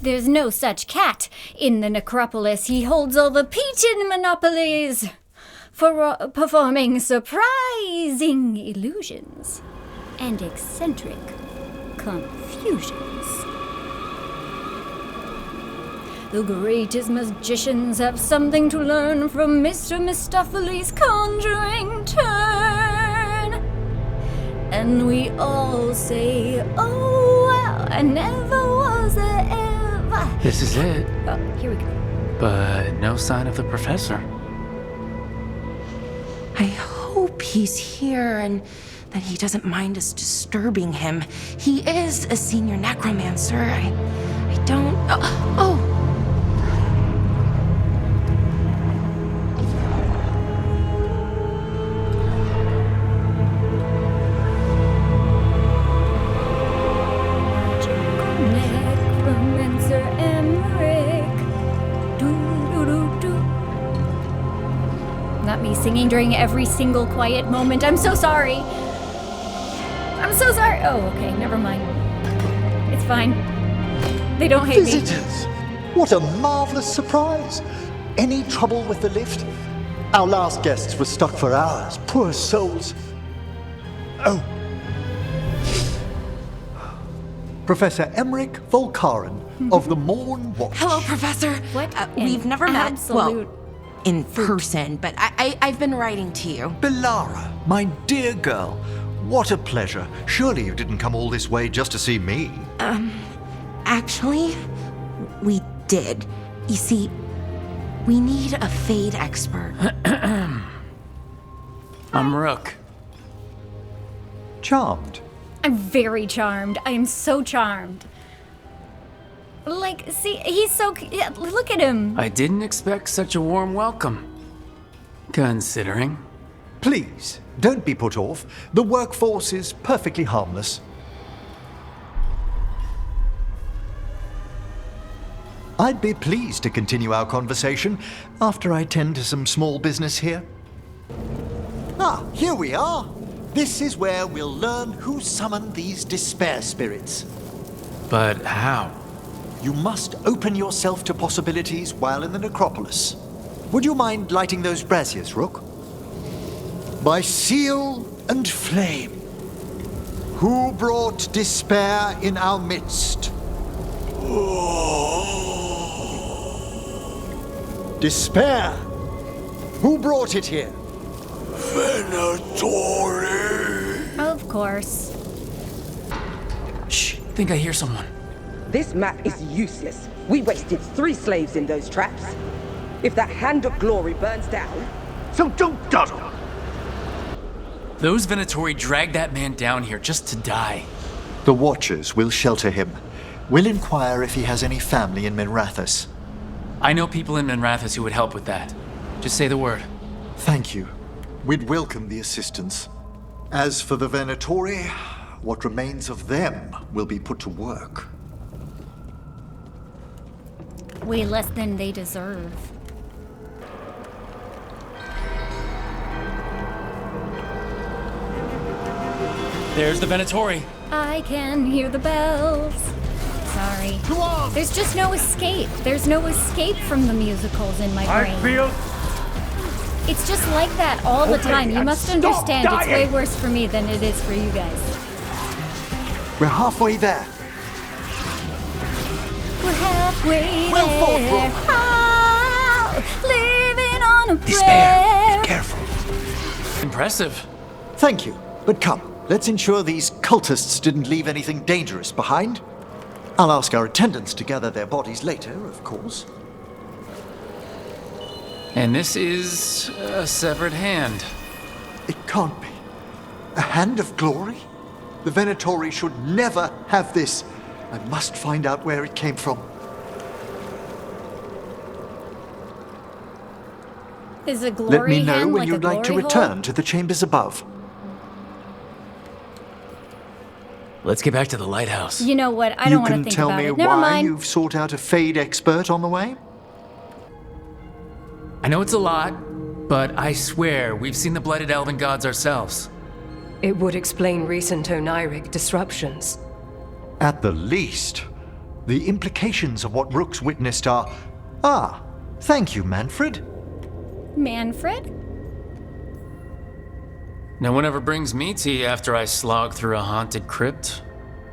There's no such cat in the necropolis. He holds all the Peatin monopolies for performing surprising illusions and eccentric confusions. The greatest magicians have something to learn from Mr. Mistopheles' conjuring turn. And we all say, oh wow, I never was there ever. This is it. Oh, here we go. But no sign of the professor. I hope he's here and that he doesn't mind us disturbing him. He is a senior necromancer. I don't... Oh! Necromancer Emmerich. Do-do-do-do. Not me singing during every single quiet moment. I'm so sorry. I'm so sorry. Oh, okay, never mind. It's fine. They don't hate me. Visitors! What a marvelous surprise! Any trouble with the lift? Our last guests were stuck for hours. Poor souls. Oh. Professor Emmerich Volkaren of the Morn Watch. Hello, Professor. What we've never met. absolute Well, in person, but I've been writing to you. Belara, my dear girl, what a pleasure. Surely you didn't come all this way just to see me. Actually, we did. You see, we need a Fade expert. I'm Rook. Charmed. I'm very charmed. I am so charmed. Like, see, he's so... Yeah, look at him. I didn't expect such a warm welcome. Considering. Please, don't be put off. The workforce is perfectly harmless. I'd be pleased to continue our conversation after I tend to some small business here. Ah, here we are. This is where we'll learn who summoned these despair spirits. But how? You must open yourself to possibilities while in the necropolis. Would you mind lighting those braziers, Rook? By seal and flame, who brought despair in our midst? Despair! Who brought it here? Of course. Shh, think I hear someone. This map is useless. We wasted 3 slaves in those traps. If that Hand of Glory burns down... So don't dawdle! Those Venatori dragged that man down here just to die. The Watchers will shelter him. We'll inquire if he has any family in Minrathous. I know people in Minrathous who would help with that. Just say the word. Thank you. We'd welcome the assistance. As for the Venatori, what remains of them will be put to work. Way less than they deserve. There's the Venatori. I can hear the bells. Sorry. There's just no escape. There's no escape from the musicals in my brain. It's just like that all the time. You must understand it's way worse for me than it is for you guys. We're halfway there. We're halfway Well fought, there. Rook. Ah, living on a Despair. prayer. Be careful. Impressive. Thank you. But come, let's ensure these cultists didn't leave anything dangerous behind. I'll ask our attendants to gather their bodies later, of course. And this is a severed hand. It can't be. A Hand of Glory? The Venatori should never have this. I must find out where it came from. Is a glory Let me know hand when like you'd a like to glory return hole? to the chambers above. Let's get back to the lighthouse. You know what? I You don't want to can think tell about me it. Never why mind. you've sought out a Fade expert on the way? I know it's a lot, but I swear we've seen the Blighted Elven Gods ourselves. It would explain recent Oniric disruptions. At the least. The implications of what Rook's witnessed are... Ah, thank you, Manfred. Manfred? No one ever brings me tea after I slog through a haunted crypt.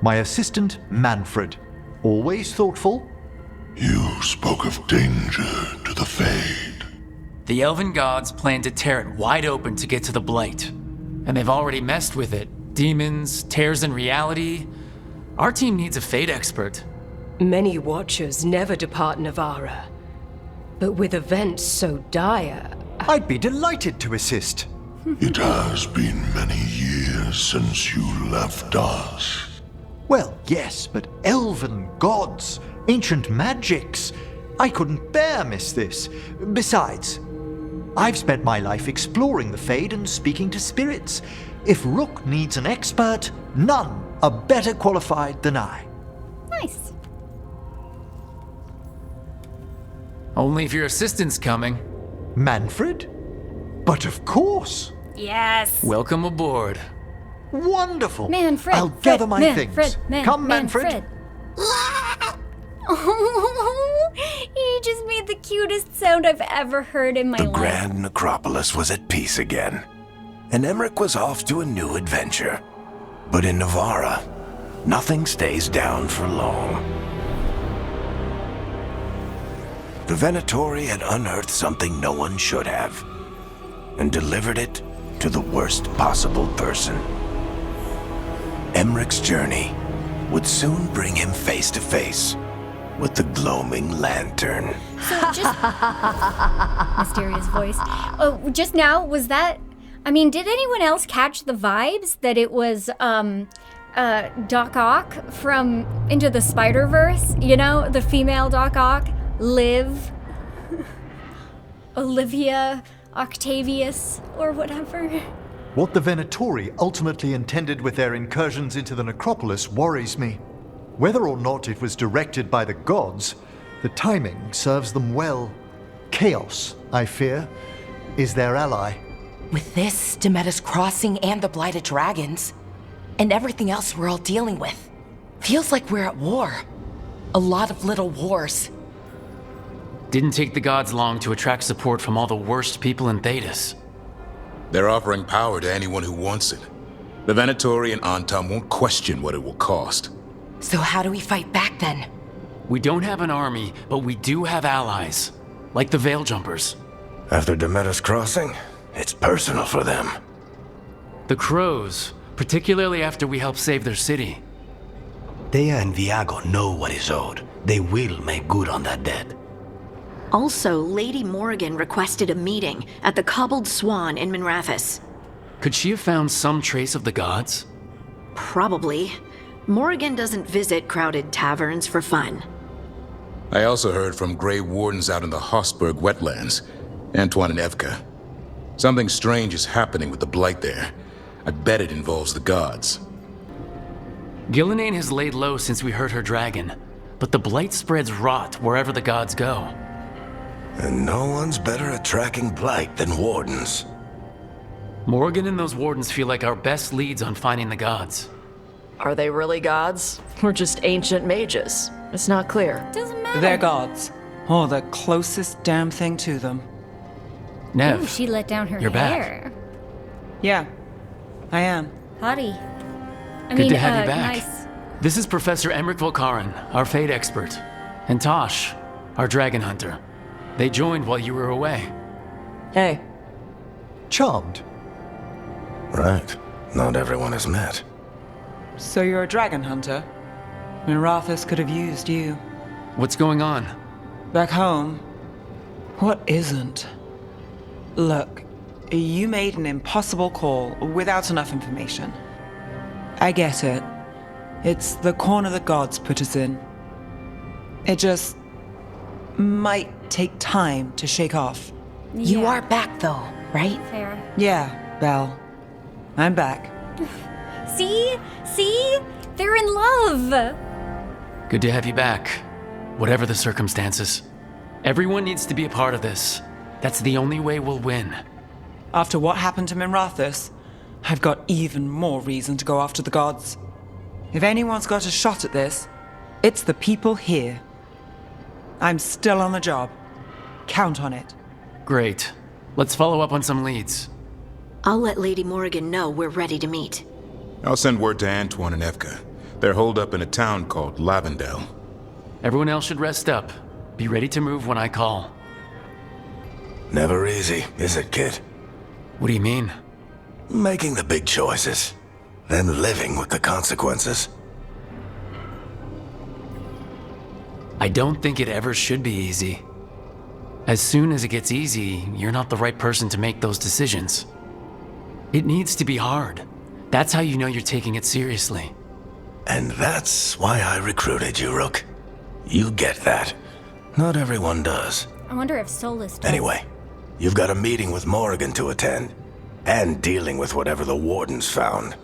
My assistant, Manfred. Always thoughtful. You spoke of danger to the Fade. The Elven Gods plan to tear it wide open to get to the Blight. And they've already messed with it. Demons, tears in reality. Our team needs a Fade expert. Many Watchers never depart Navarra. But with events so dire... I'd be delighted to assist. It has been many years since you left us. Well, yes, but elven gods, ancient magics. I couldn't bear miss this. Besides, I've spent my life exploring the Fade and speaking to spirits. If Rook needs an expert, none are better qualified than I. Nice. Only if your assistant's coming. Manfred? But of course. Yes. Welcome aboard. Wonderful. Manfred. I'll gather my things. Come, Manfred. Manfred. Oh, he just made the cutest sound I've ever heard in my The life. Grand Necropolis was at peace again, and Emmerich was off to a new adventure. But in Navarra, nothing stays down for long. The Venatori had unearthed something no one should have, and delivered it to the worst possible person. Emmerich's journey would soon bring him face to face with the gloaming lantern. So just mysterious voice. Oh, just now was that? I mean, did anyone else catch the vibes that it was Doc Ock from Into the Spider-Verse? You know, the female Doc Ock, Liv, Olivia, Octavius, or whatever. What the Venatori ultimately intended with their incursions into the necropolis worries me. Whether or not it was directed by the gods, the timing serves them well. Chaos, I fear, is their ally. With this, Demeter's Crossing and the Blighted Dragons, and everything else we're all dealing with, feels like we're at war. A lot of little wars. Didn't take the gods long to attract support from all the worst people in Thedas. They're offering power to anyone who wants it. The Venatori and Antam won't question what it will cost. So how do we fight back then? We don't have an army, but we do have allies. Like the Veil Jumpers. After Demeter's Crossing, it's personal for them. The Crows, particularly after we helped save their city. Thea and Viago know what is owed. They will make good on that debt. Also, Lady Morrigan requested a meeting at the Cobbled Swan in Minrathous. Could she have found some trace of the gods? Probably. Morrigan doesn't visit crowded taverns for fun. I also heard from Grey Wardens out in the Hossberg wetlands, Antoine and Evka. Something strange is happening with the Blight there. I bet it involves the gods. Gillenane has laid low since we heard her dragon, but the Blight spreads rot wherever the gods go. And no one's better at tracking Blight than Wardens. Morgan and those Wardens feel like our best leads on finding the gods. Are they really gods? Or just ancient mages? It's not clear. Doesn't matter. They're gods. Or the closest damn thing to them. Nev, Ooh, she let down her you're hair. back. Yeah, I am. Hottie. Good to have you back. Nice. This is Professor Emmerich Volkaren, our Fate expert. And Tosh, our dragon hunter. They joined while you were away. Hey. Charmed. Right. Not everyone has met. So you're a dragon hunter? Minrathous could have used you. What's going on? Back home, what isn't? Look, you made an impossible call without enough information. I get it. It's the corner the gods put us in. It just might take time to shake off. You Yeah. are back though, right? Fair. Yeah, Belle. I'm back. See? See? They're in love. Good to have you back, whatever the circumstances. Everyone needs to be a part of this. That's the only way we'll win. After what happened to Minrathous, I've got even more reason to go after the gods. If anyone's got a shot at this, It's the people here. I'm still on the job. Count on it. Great. Let's follow up on some leads. I'll let Lady Morrigan know we're ready to meet. I'll send word to Antoine and Evka. They're holed up in a town called Lavendale. Everyone else should rest up. Be ready to move when I call. Never easy, is it, kid? What do you mean? Making the big choices, then living with the consequences. I don't think it ever should be easy. As soon as it gets easy, you're not the right person to make those decisions. It needs to be hard. That's how you know you're taking it seriously. And that's why I recruited you, Rook. You get that. Not everyone does. I wonder if Solus does. Anyway, you've got a meeting with Morrigan to attend, and dealing with whatever the Wardens found.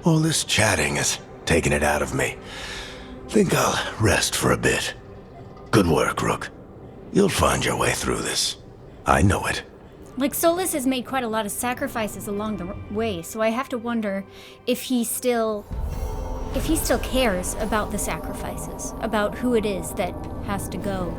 All this chatting is taking it out of me. Think I'll rest for a bit. Good work, Rook. You'll find your way through this. I know it. Like, Solus has made quite a lot of sacrifices along the way, so I have to wonder if he still cares about the sacrifices, about who it is that has to go.